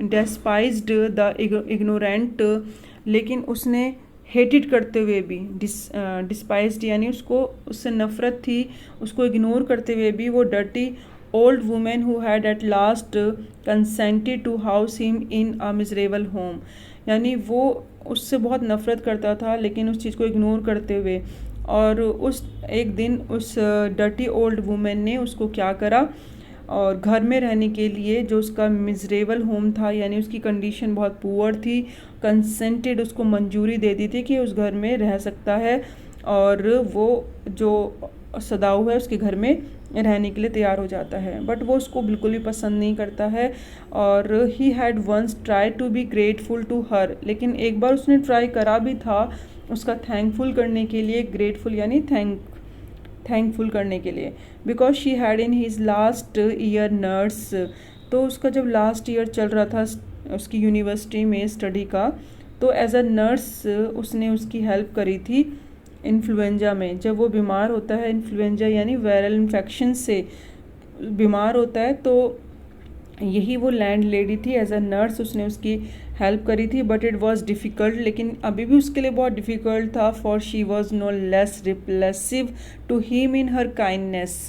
despised the ignorant, लेकिन उसने हेटेड करते हुए भी, डिस्पाइज्ड यानी उसको उससे नफ़रत थी, उसको इग्नोर करते हुए भी वो dirty old women who had at last consented to house him in a miserable home, यानी वो उससे बहुत नफ़रत करता था लेकिन उस चीज़ को इग्नोर करते हुए। और उस एक दिन उस डर्टी ओल्ड वुमेन ने उसको क्या करा, और घर में रहने के लिए जो उसका मिजरेबल होम था यानी उसकी कंडीशन बहुत पुअर थी, कंसेंटेड उसको मंजूरी दे दी थी कि उस घर में रह सकता है, और वो जो सदाऊ है उसके घर में रहने के लिए तैयार हो जाता है, बट वो उसको बिल्कुल भी पसंद नहीं करता है। और he had once try to be grateful to her, लेकिन एक बार उसने ट्राई करा भी था उसका थैंकफुल करने के लिए, ग्रेटफुल यानी थैंकफुल करने के लिए, because she had in his last year nurse, तो उसका जब लास्ट ईयर चल रहा था उसकी यूनिवर्सिटी में स्टडी का, तो एज अ नर्स उसने उसकी हेल्प करी थी इन्फ्लुएंजा में। जब वो बीमार होता है, इन्फ्लुएंजा यानी वायरल इन्फेक्शन से बीमार होता है, तो यही वो लैंड लेडी थी, एज अ नर्स उसने उसकी हेल्प करी थी, बट इट वॉज डिफ़िकल्ट, लेकिन अभी भी उसके लिए बहुत डिफ़िकल्ट था, for she was no less repulsive to him in her kindness,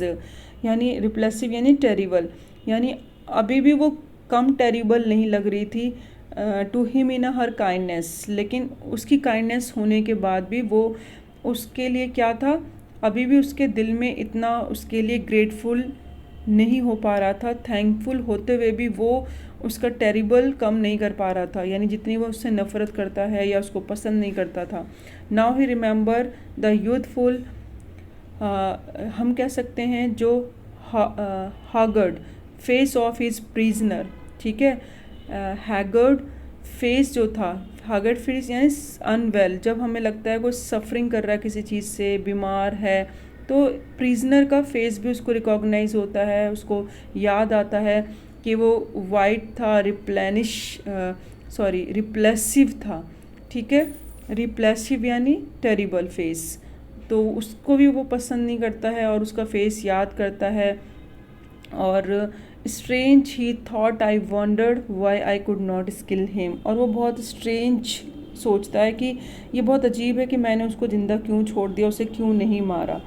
यानी रिप्लेसिव यानी टेरिबल, यानी अभी भी वो कम टेरिबल नहीं लग रही थी to him in her kindness, लेकिन उसकी काइंडनेस होने के बाद भी वो उसके लिए क्या था, अभी भी उसके दिल में इतना उसके लिए ग्रेटफुल नहीं हो पा रहा था, थैंकफुल होते हुए भी वो उसका टेरिबल कम नहीं कर पा रहा था, यानी जितनी वो उससे नफ़रत करता है या उसको पसंद नहीं करता था। Now he remember the youthful, हम कह सकते हैं जो हागर्ड फेस ऑफ हिज प्रिजनर, ठीक है, हैगर्ड फेस जो था, हागर्ड फेस यानी अनवेल, जब हमें लगता है कोई सफरिंग कर रहा है किसी चीज़ से, बीमार है, तो प्रिजनर का फेस भी उसको रिकॉग्नाइज होता है, उसको याद आता है कि वो वाइट था, रिप्लेसिव था, ठीक है, रिप्लेसिव यानी टेरिबल फेस, तो उसको भी वो पसंद नहीं करता है और उसका फेस याद करता है। और strange he thought I wandered Y I could not skill him, और वो बहुत स्ट्रेंज सोचता है कि ये बहुत अजीब है कि मैंने उसको ज़िंदा क्यों छोड़ दिया, उसे क्यों नहीं मारा।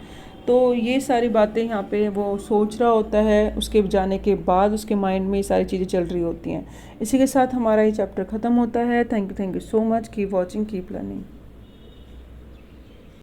तो ये सारी बातें यहाँ पे वो सोच रहा होता है, उसके जाने के बाद उसके माइंड में ये सारी चीज़ें चल रही होती हैं। इसी के साथ हमारा ये चैप्टर ख़त्म होता है। Thank you so much, keep watching, keep learning.